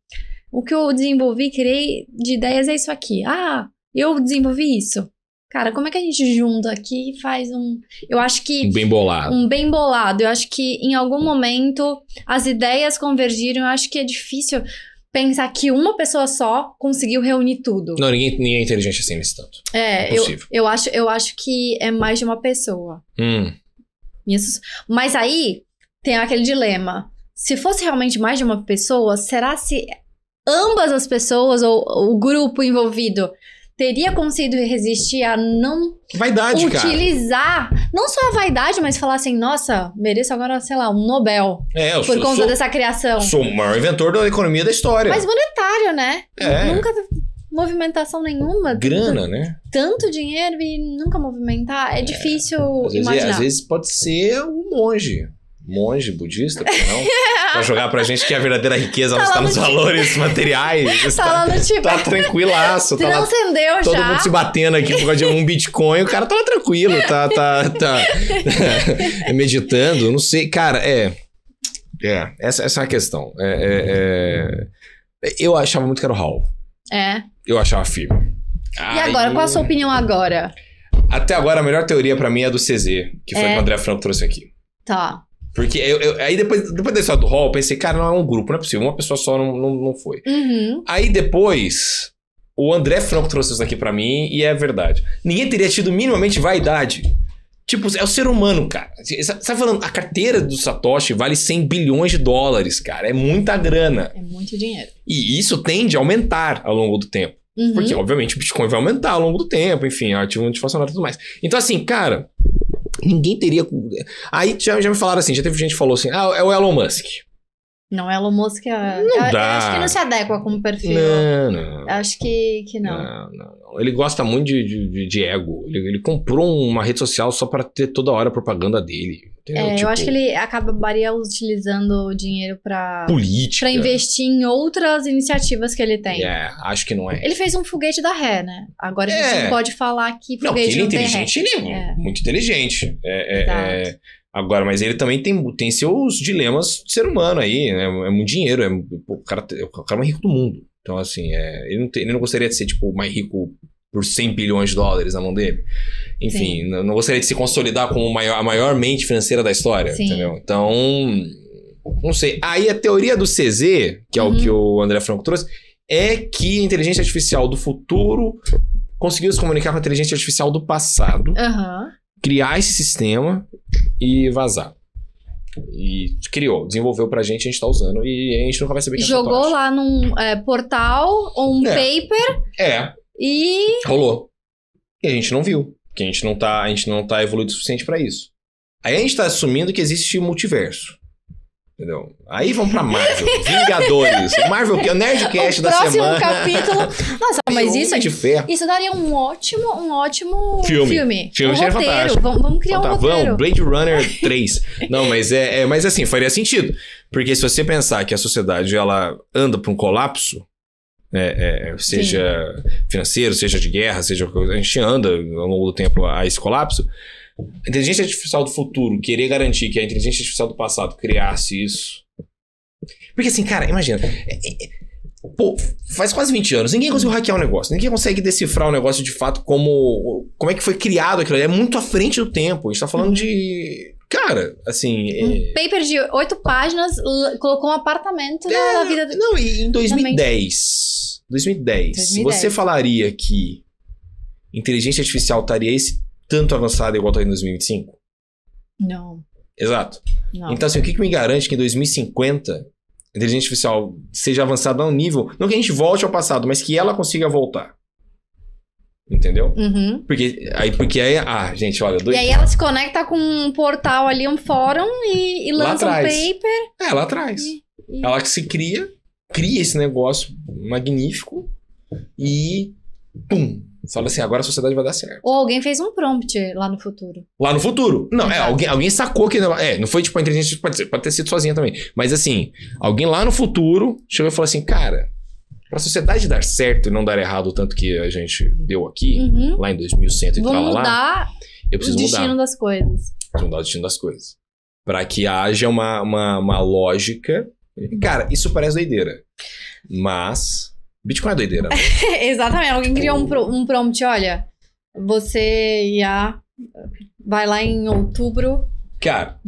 o que eu desenvolvi, criei de ideias é isso aqui. Eu desenvolvi isso. Cara, como é que a gente junta aqui e faz eu acho que... Um bem bolado. Um bem bolado. Eu acho que em algum momento as ideias convergiram. Eu acho que é difícil pensar que uma pessoa só conseguiu reunir tudo. Não, ninguém é inteligente assim nesse tanto. Eu acho que é mais de uma pessoa. Mas aí tem aquele dilema. Se fosse realmente mais de uma pessoa, será se ambas as pessoas ou o grupo envolvido teria conseguido resistir a não vaidade, utilizar, cara. Não só a vaidade, mas falar assim, nossa, mereço agora, sei lá, um Nobel por conta dessa criação. Sou o maior inventor da economia da história. Mas monetário, né? Nunca movimentação nenhuma. Grana, né? Tanto dinheiro e nunca movimentar, é difícil imaginar. Às vezes pode ser um monge budista, não? Pra jogar pra gente que a verdadeira riqueza não está nos valores materiais. Tá tranquilaço. Transcendeu já. Todo mundo se batendo aqui por causa de um Bitcoin. O cara tá lá tranquilo, tá meditando. Não sei, cara, essa é a questão. Eu achava muito que era o Hall. Eu achava firme. E agora, qual a sua opinião agora? Até agora, a melhor teoria pra mim é a do CZ, que foi que o André Franco trouxe aqui. Tá. Porque aí depois da história do Hall, eu pensei, cara, não é um grupo, não é possível, uma pessoa só não foi. Aí depois, o André Franco trouxe isso aqui pra mim e é verdade. Ninguém teria tido minimamente vaidade Tipo, é o ser humano, cara. Você tá falando, a carteira do Satoshi vale 100 bilhões de dólares, cara. É muita grana. É muito dinheiro. E isso tende a aumentar ao longo do tempo. Porque, obviamente, o Bitcoin vai aumentar ao longo do tempo, enfim, ativo antiflacionário e tudo mais. Então, assim, cara, ninguém teria... Aí já me falaram assim, já teve gente que falou assim, é o Elon Musk. Não, Elon Musk dá. Eu acho que não se adequa como perfil. Não. Acho que não. Não. Ele gosta muito de ego. Ele comprou uma rede social só pra ter toda hora a propaganda dele. Eu acho que ele acabaria utilizando o dinheiro pra... política. Pra investir em outras iniciativas que ele tem. Acho que não é. Ele fez um foguete da ré, né? Agora a gente não pode falar que foguete ele é não tem ré. inteligente, ele é muito inteligente. Agora, mas ele também tem seus dilemas de ser humano aí, né? É muito dinheiro. O cara mais rico do mundo. Então, assim, ele não gostaria de ser, tipo, o mais rico por 100 bilhões de dólares na mão dele. Enfim, não gostaria de se consolidar como a maior mente financeira da história, entendeu? Então, não sei. Aí a teoria do CZ, que é o que o André Franco trouxe, é que a inteligência artificial do futuro conseguiu se comunicar com a inteligência artificial do passado, criar esse sistema e vazar. E desenvolveu pra gente, a gente tá usando e a gente nunca vai saber o que jogou lá num portal ou um paper. E... rolou. E a gente não viu. Porque a gente não tá evoluído o suficiente pra isso. Aí a gente tá assumindo que existe multiverso. Entendeu? Aí vamos pra Marvel. Vingadores. Marvel, que é o Nerdcast da semana. O próximo capítulo... Nossa, mas isso daria um ótimo filme. Filme seria fantástico. Vamos criar um roteiro. Blade Runner 3. Não, mas assim, faria sentido. Porque se você pensar que a sociedade, ela anda pra um colapso, seja financeiro, seja de guerra, a gente anda ao longo do tempo a esse colapso. A inteligência artificial do futuro querer garantir que a inteligência artificial do passado criasse isso. Porque assim, cara, imagina. Faz quase 20 anos, ninguém conseguiu hackear um negócio. Ninguém consegue decifrar o negócio de fato como é que foi criado aquilo. É muito à frente do tempo. A gente tá falando de... Cara, assim... Um paper de 8 páginas colocou um apartamento na vida... Não, e em 2010, você falaria que inteligência artificial estaria tanto avançada igual está em 2025? Não. Exato. Não. Então, assim, o que me garante que em 2050 a inteligência artificial seja avançada a um nível... Não que a gente volte ao passado, mas que ela consiga voltar. Entendeu? Porque aí... gente, olha... E aí ela se conecta com um portal ali, um fórum e lança um paper. Lá atrás. Ela que se cria esse negócio magnífico e... pum! Fala assim, agora a sociedade vai dar certo. Ou alguém fez um prompt lá no futuro. Lá no futuro. Não, alguém sacou que... não foi tipo a inteligência... Pode ter sido sozinha também. Mas assim, alguém lá no futuro chegou e falou assim, cara... Pra sociedade dar certo e não dar errado o tanto que a gente deu aqui, lá em 2100 e vamos mudar eu preciso o destino das coisas. Preciso mudar o destino das coisas. Pra que haja uma lógica... Cara, isso parece doideira. Mas... Bitcoin é doideira. Né? Exatamente. Alguém criou um prompt, olha... Você vai lá em outubro... Cara,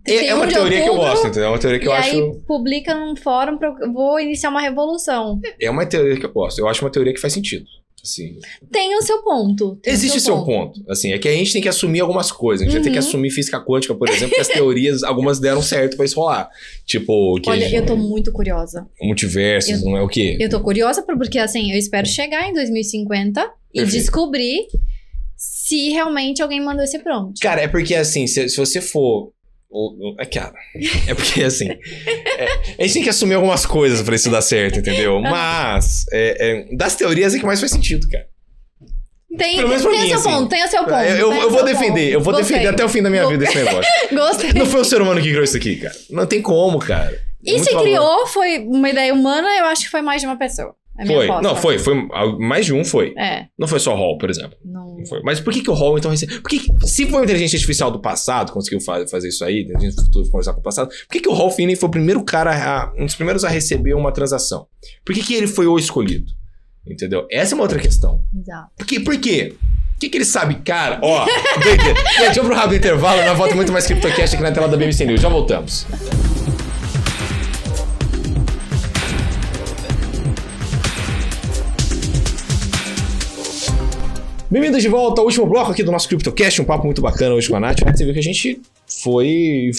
é uma teoria que eu gosto, entendeu? É uma teoria que eu acho... E aí publica num fórum, vou iniciar uma revolução. É uma teoria que eu gosto. Eu acho uma teoria que faz sentido. Assim, tem o seu ponto. Existe o seu ponto. Assim, é que a gente tem que assumir algumas coisas. A gente vai ter que assumir física quântica, por exemplo, que as teorias, algumas deram certo pra isso rolar. Tipo... Olha, eu tô muito curiosa. Multiversos, não é o quê? Eu tô curiosa porque, assim, eu espero chegar em 2050 e descobrir... se realmente alguém mandou esse prompt. Cara, é porque assim, se você for... Cara, é porque assim... a gente tem que assumir algumas coisas pra isso dar certo, entendeu? Mas, das teorias é que mais faz sentido, cara. Tem o seu ponto, tem o seu ponto. Eu vou defender até o fim da minha vida esse negócio. Gostei. Não foi o ser humano que criou isso aqui, cara. Não tem como, cara. E se criou, foi uma ideia humana, eu acho que foi mais de uma pessoa. Foi. Não, foi. Mais de um foi. É. Não foi só o Hall, por exemplo. Não foi. Mas por que o Hall, então, recebeu? Porque se foi uma inteligência artificial do passado, conseguiu fazer isso aí, a gente futuro conversar com o passado, por que o Hall Finney foi o primeiro cara, um dos primeiros a receber uma transação? Por que ele foi o escolhido? Entendeu? Essa é uma outra questão. Exato. Por quê? O que ele sabe? Cara, ó... Gente, vamos pro rápido intervalo, na volta muito mais CryptoCast aqui na tela da BBC News. Já voltamos. Bem-vindos de volta ao último bloco aqui do nosso CryptoCast, um papo muito bacana hoje com a Nath. Você viu que a gente foi...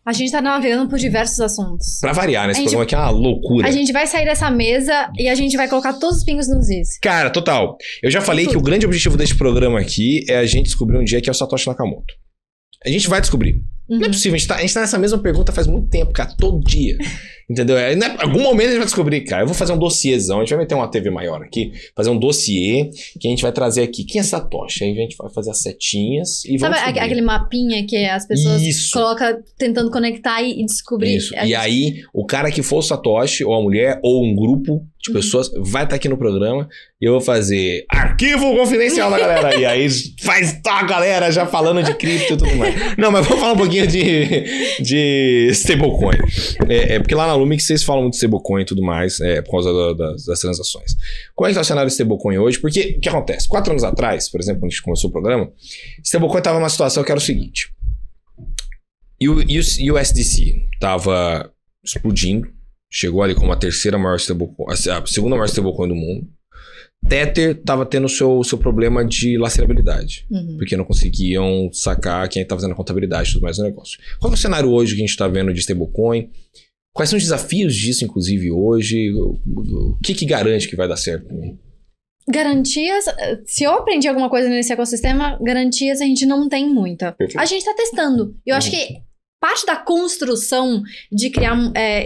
A gente tá navegando por diversos assuntos. Pra variar, né? Esse programa aqui é uma loucura. A gente vai sair dessa mesa e a gente vai colocar todos os pingos nos is. Cara, total. Eu já falei que o grande objetivo deste programa aqui é a gente descobrir um dia que é o Satoshi Nakamoto. A gente vai descobrir. Não é possível, a gente tá nessa mesma pergunta faz muito tempo, cara, todo dia. Entendeu? Em algum momento a gente vai descobrir, cara. Eu vou fazer um dossiêzão, a gente vai meter uma TV maior aqui, fazer um dossiê que a gente vai trazer aqui. Quem é Satoshi? Aí a gente vai fazer as setinhas e vamos Sabe aquele mapinha que as pessoas colocam tentando conectar e descobrir? Isso. E aí, o cara que for o Satoshi, ou a mulher, ou um grupo de pessoas, vai estar aqui no programa e eu vou fazer arquivo confidencial da galera. E aí faz a galera já falando de cripto e tudo mais. Não, mas vamos falar um pouquinho de stablecoin. Porque lá na Lumix vocês falam muito de stablecoin e tudo mais, por causa das transações. Como é que tá o cenário de stablecoin hoje? Porque o que acontece? 4 anos atrás, por exemplo, quando a gente começou o programa, stablecoin estava numa situação que era o seguinte. E o USDC estava explodindo, chegou ali como a terceira maior stablecoin, a segunda maior stablecoin do mundo. Tether estava tendo o seu problema de lastreabilidade, porque não conseguiam sacar quem estava fazendo a contabilidade e tudo mais do negócio. Qual é o cenário hoje que a gente está vendo de stablecoin? Quais são os desafios disso, inclusive, hoje? O que garante que vai dar certo? Garantias, se eu aprendi alguma coisa nesse ecossistema, garantias a gente não tem muita. Perfeito. A gente está testando. Eu acho que parte da construção de criar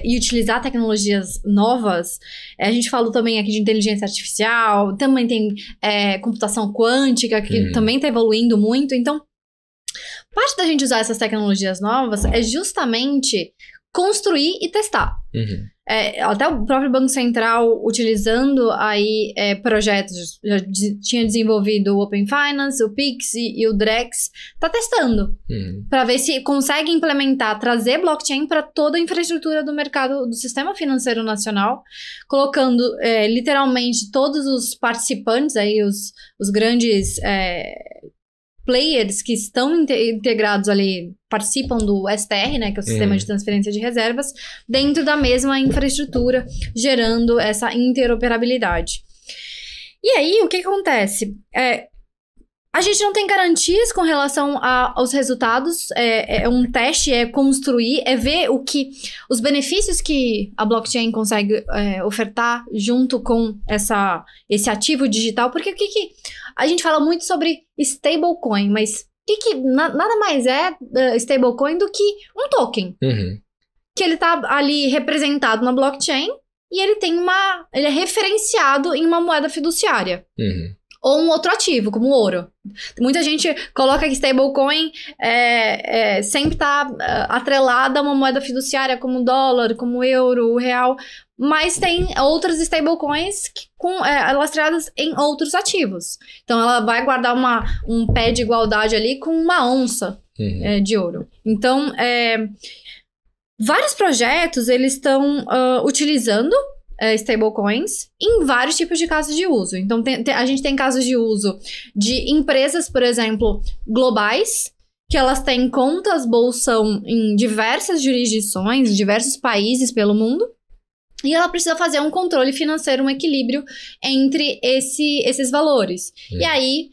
e utilizar tecnologias novas, a gente falou também aqui de inteligência artificial, também tem computação quântica, que também está evoluindo muito. Então, parte da gente usar essas tecnologias novas é justamente construir e testar. Até o próprio Banco Central, utilizando aí projetos, já tinha desenvolvido o Open Finance, o Pix e o Drex, tá testando para ver se consegue implementar, trazer blockchain para toda a infraestrutura do mercado, do sistema financeiro nacional, colocando literalmente todos os participantes, aí os grandes players que estão integrados ali, participam do STR, né, que é o Sistema de Transferência de Reservas, dentro da mesma infraestrutura, gerando essa interoperabilidade. E aí, o que acontece? A gente não tem garantias com relação aos resultados, é um teste, é construir, é ver os benefícios que a blockchain consegue ofertar junto com esse ativo digital, porque a gente fala muito sobre stablecoin, mas nada mais é stablecoin do que um token, que ele tá ali representado na blockchain e ele é referenciado em uma moeda fiduciária. Ou um outro ativo, como o ouro. Muita gente coloca que stablecoin sempre está atrelada a uma moeda fiduciária, como o dólar, como o euro, o real. Mas tem outras stablecoins lastreadas em outros ativos. Então, ela vai guardar um pé de igualdade ali com uma onça de ouro. Então, vários projetos, eles estão utilizando stablecoins em vários tipos de casos de uso. Então, a gente tem casos de uso de empresas, por exemplo, globais, que elas têm contas bolsão em diversas jurisdições, em diversos países pelo mundo, e ela precisa fazer um controle financeiro, um equilíbrio entre esses valores. E aí,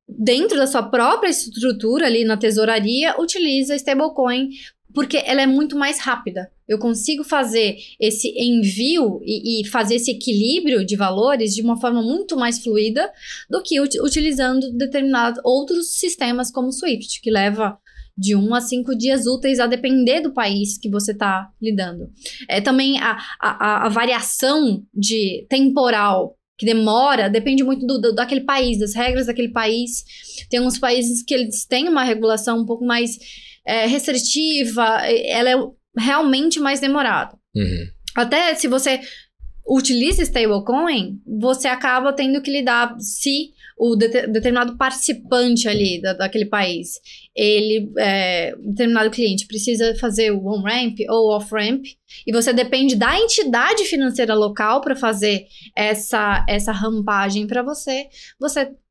dentro da sua própria estrutura ali na tesouraria, utiliza stablecoin porque ela é muito mais rápida. Eu consigo fazer esse envio e fazer esse equilíbrio de valores de uma forma muito mais fluida do que utilizando determinados outros sistemas como o Swift, que leva de 1 a 5 dias úteis a depender do país que você está lidando. Também a variação de temporal que demora, depende muito daquele país, das regras daquele país. Tem uns países que eles têm uma regulação um pouco mais restritiva, ela é realmente mais demorada. Até se você utiliza stablecoin, você acaba tendo que lidar se o determinado participante ali daquele país, determinado cliente precisa fazer o on-ramp ou off-ramp, e você depende da entidade financeira local para fazer essa rampagem para você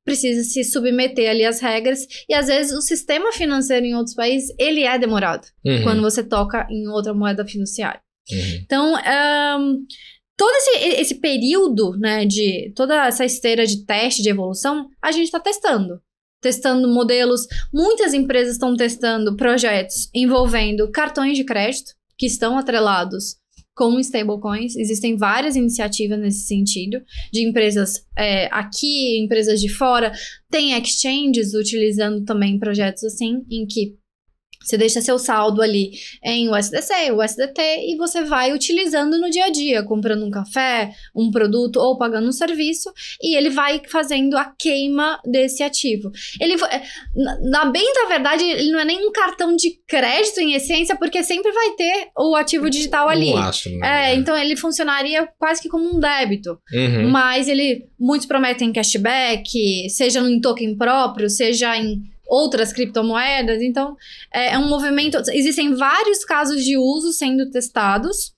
precisa se submeter ali às regras, e às vezes o sistema financeiro em outros países, ele é demorado, quando você toca em outra moeda fiduciária. Então, todo esse período, né, de toda essa esteira de teste, de evolução, a gente está testando modelos. Muitas empresas estão testando projetos envolvendo cartões de crédito que estão atrelados com stablecoins. Existem várias iniciativas nesse sentido, de empresas aqui, empresas de fora. Tem exchanges utilizando também projetos assim, em que você deixa seu saldo ali em USDC, USDT, e você vai utilizando no dia a dia, comprando um café, um produto ou pagando um serviço, e ele vai fazendo a queima desse ativo. Bem da verdade, ele não é nem um cartão de crédito em essência, porque sempre vai ter o ativo digital ali. Então ele funcionaria quase que como um débito. Mas muitos prometem cashback, seja em token próprio, seja em outras criptomoedas. Então, é um movimento. Existem vários casos de uso sendo testados.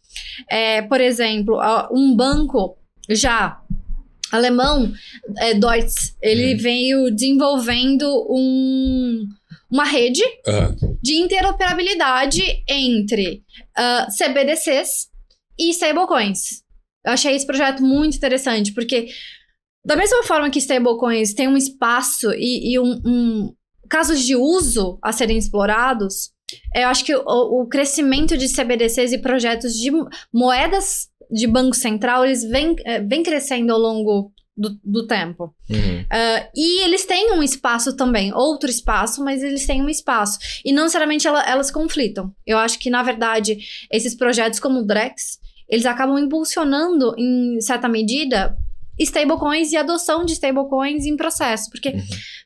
Por exemplo, um banco já alemão, Deutsche, ele veio desenvolvendo uma rede de interoperabilidade entre CBDCs e stablecoins. Eu achei esse projeto muito interessante, porque da mesma forma que stablecoins tem um espaço e casos de uso a serem explorados, eu acho que o crescimento de CBDCs e projetos de moedas de Banco Central, eles vêm crescendo ao longo do tempo. E eles têm um espaço também, outro espaço, mas eles têm um espaço. E não necessariamente elas conflitam. Eu acho que, na verdade, esses projetos como o Drex, eles acabam impulsionando, em certa medida, stablecoins e adoção de stablecoins em processo. Porque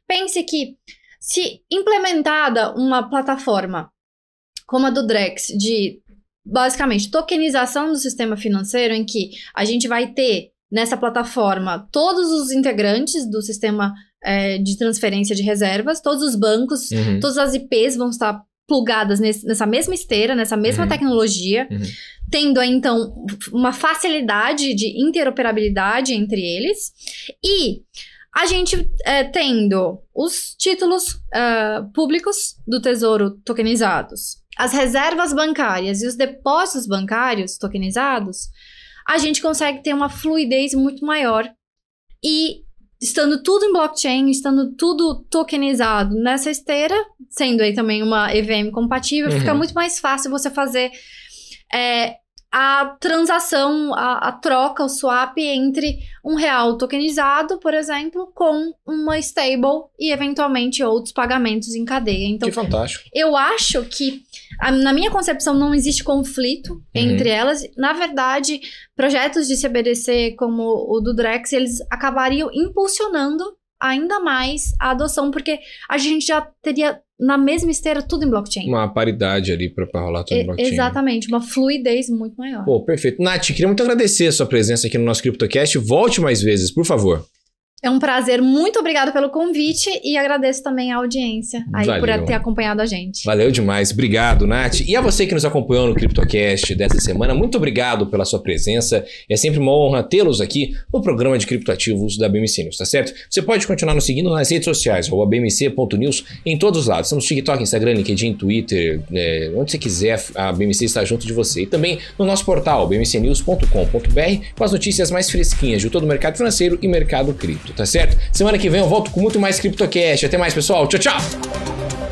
pense que, se implementada uma plataforma como a do Drex, de basicamente tokenização do sistema financeiro, em que a gente vai ter nessa plataforma todos os integrantes do sistema de transferência de reservas, todos os bancos, todas as IPs vão estar plugadas nessa mesma esteira, nessa mesma tecnologia, tendo aí, então, uma facilidade de interoperabilidade entre eles, e a gente tendo os títulos públicos do Tesouro tokenizados, as reservas bancárias e os depósitos bancários tokenizados, a gente consegue ter uma fluidez muito maior. E estando tudo em blockchain, estando tudo tokenizado nessa esteira, sendo aí também uma EVM compatível, fica muito mais fácil você fazer a transação, a troca, o swap entre um real tokenizado, por exemplo, com uma stable e eventualmente outros pagamentos em cadeia. Então, que fantástico. Eu acho que, na minha concepção, não existe conflito entre elas. Na verdade, projetos de CBDC como o do Drex, eles acabariam impulsionando ainda mais a adoção, porque a gente já teria na mesma esteira tudo em blockchain. Uma paridade ali para rolar tudo em blockchain. Exatamente, uma fluidez muito maior. Pô, perfeito. Nath, queria muito agradecer a sua presença aqui no nosso CryptoCast. Volte mais vezes, por favor. É um prazer, muito obrigada pelo convite e agradeço também a audiência aí por ter acompanhado a gente. Valeu demais, obrigado, Nath. E a você que nos acompanhou no CryptoCast dessa semana, muito obrigado pela sua presença. É sempre uma honra tê-los aqui no programa de criptoativos da BMC News, tá certo? Você pode continuar nos seguindo nas redes sociais, bmc.news, em todos os lados. Estamos no TikTok, Instagram, LinkedIn, Twitter, onde você quiser, a BMC está junto de você. E também no nosso portal, bmcnews.com.br, com as notícias mais fresquinhas de todo o mercado financeiro e mercado cripto. Tá certo? Semana que vem eu volto com muito mais CryptoCast. Até mais, pessoal. Tchau, tchau!